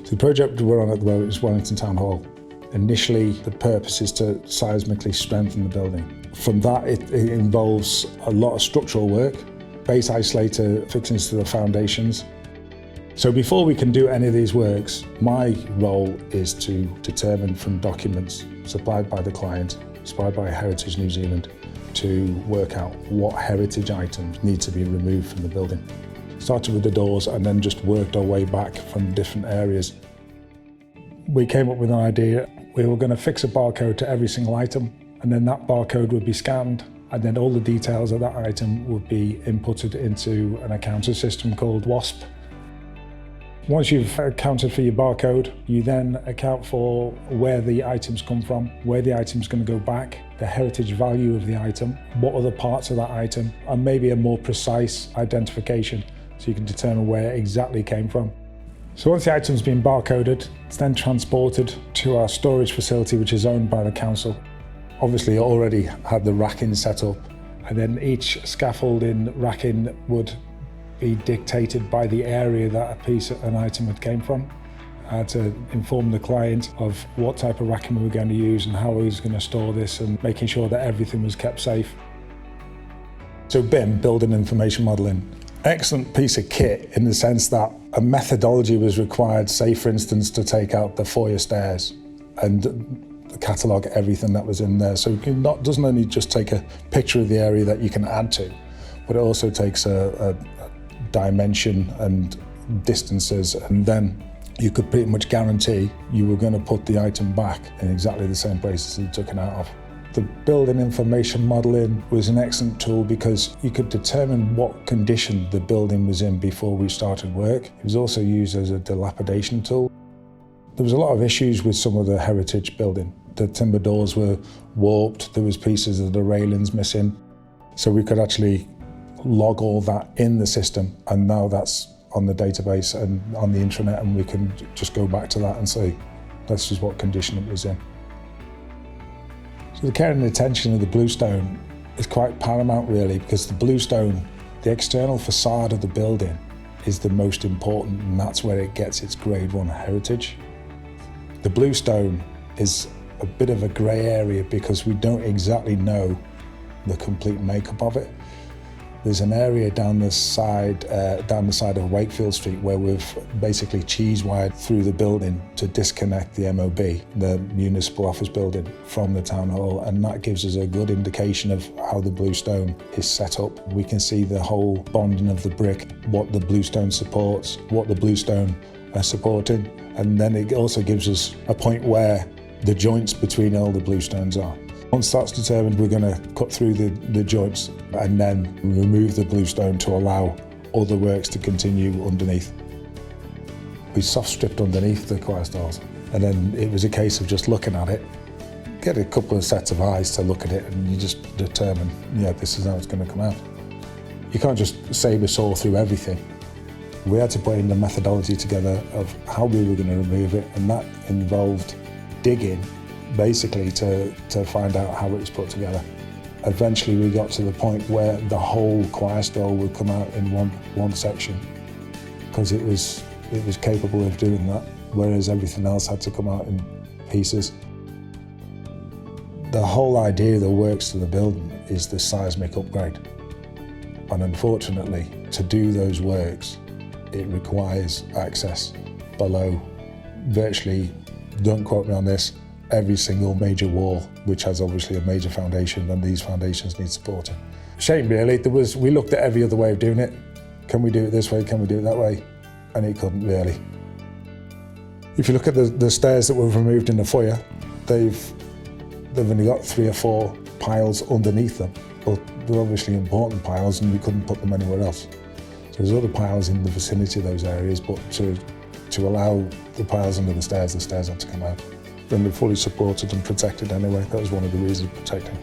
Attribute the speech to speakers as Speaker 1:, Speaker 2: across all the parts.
Speaker 1: The project we're on at the moment is Wellington Town Hall. Initially, the purpose is to seismically strengthen the building. From that, it involves a lot of structural work, base isolator fixings to the foundations. So before we can do any of these works, my role is to determine from documents supplied by the client, supplied by Heritage New Zealand, to work out what heritage items need to be removed from the building. Started with the doors and then just worked our way back from different areas. We came up with an idea. We were going to fix a barcode to every single item, and then that barcode would be scanned, and then all the details of that item would be inputted into an accounting system called WASP. Once you've accounted for your barcode, you then account for where the items come from, where the item's going to go back, the heritage value of the item, what are the parts of that item, and maybe a more precise identification so you can determine where it exactly came from. So once the item's been barcoded, it's then transported to our storage facility, which is owned by the council. Obviously, it already had the racking set up, and then each scaffolding racking would be dictated by the area that an item had came from. I had to inform the client of what type of racking we were going to use and how we was going to store this, and making sure that everything was kept safe. So BIM, Building Information Modelling, excellent piece of kit in the sense that a methodology was required, say for instance, to take out the foyer stairs and catalogue everything that was in there. So it doesn't only just take a picture of the area that you can add to, but it also takes a dimension and distances, and then you could pretty much guarantee you were going to put the item back in exactly the same place as you took it out of. The building information modelling was an excellent tool because you could determine what condition the building was in before we started work. It was also used as a dilapidation tool. There was a lot of issues with some of the heritage building. The timber doors were warped, there was pieces of the railings missing. So we could actually log all that in the system, and now that's on the database and on the intranet, and we can just go back to that and say, this is what condition it was in. So the care and attention of the bluestone is quite paramount really, because the bluestone, the external facade of the building, is the most important, and that's where it gets its Grade 1 heritage. The bluestone is a bit of a grey area because we don't exactly know the complete makeup of it. There's an area down the side of Wakefield Street where we've basically cheese wired through the building to disconnect the MOB, the municipal office building, from the town hall, and that gives us a good indication of how the bluestone is set up. We can see the whole bonding of the brick, what the bluestone supports, what the bluestone are supporting, and then it also gives us a point where the joints between all the bluestones are. Once that's determined, we're going to cut through the joints and then remove the bluestone to allow other works to continue underneath. We soft stripped underneath the choir stalls, and then it was a case of just looking at it, get a couple of sets of eyes to look at it, and you just determine, yeah, this is how it's going to come out. You can't just sabre saw through everything. We had to put in the methodology together of how we were going to remove it, and that involved digging basically to find out how it was put together. Eventually we got to the point where the whole choir stall would come out in one section, because it was capable of doing that, whereas everything else had to come out in pieces. The whole idea of the works to the building is the seismic upgrade, and unfortunately to do those works it requires access below virtually, don't quote me on this, every single major wall, which has obviously a major foundation, and these foundations need supporting. Shame really, we looked at every other way of doing it. Can we do it this way, can we do it that way? And it couldn't really. If you look at the stairs that we've removed in the foyer, they've only got 3 or 4 piles underneath them, but they're obviously important piles and we couldn't put them anywhere else. So there's other piles in the vicinity of those areas, but to allow the piles under the stairs had to come out. Then they're fully supported and protected anyway. That was one of the reasons for protecting.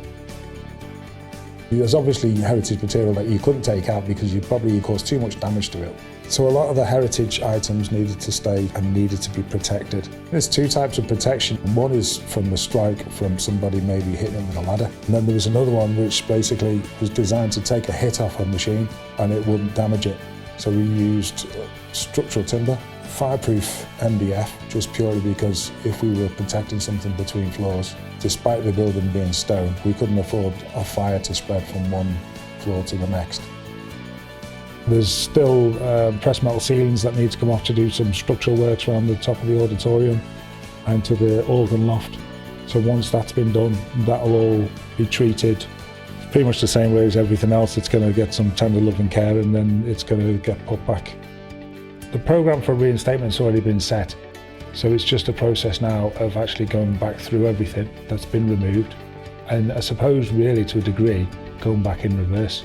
Speaker 1: There's obviously heritage material that you couldn't take out because you cause too much damage to it. So a lot of the heritage items needed to stay and needed to be protected. There's 2 types of protection. One is from the strike, from somebody maybe hitting it with a ladder. And then there was another one which basically was designed to take a hit off a machine and it wouldn't damage it. So we used structural timber fireproof MDF, just purely because if we were protecting something between floors, despite the building being stone, we couldn't afford a fire to spread from one floor to the next. There's still pressed metal ceilings that need to come off to do some structural works around the top of the auditorium and to the organ loft. So once that's been done, that'll all be treated pretty much the same way as everything else. It's going to get some tender loving care and then it's going to get put back. The programme for reinstatement's already been set, so it's just a process now of actually going back through everything that's been removed and I suppose really to a degree going back in reverse.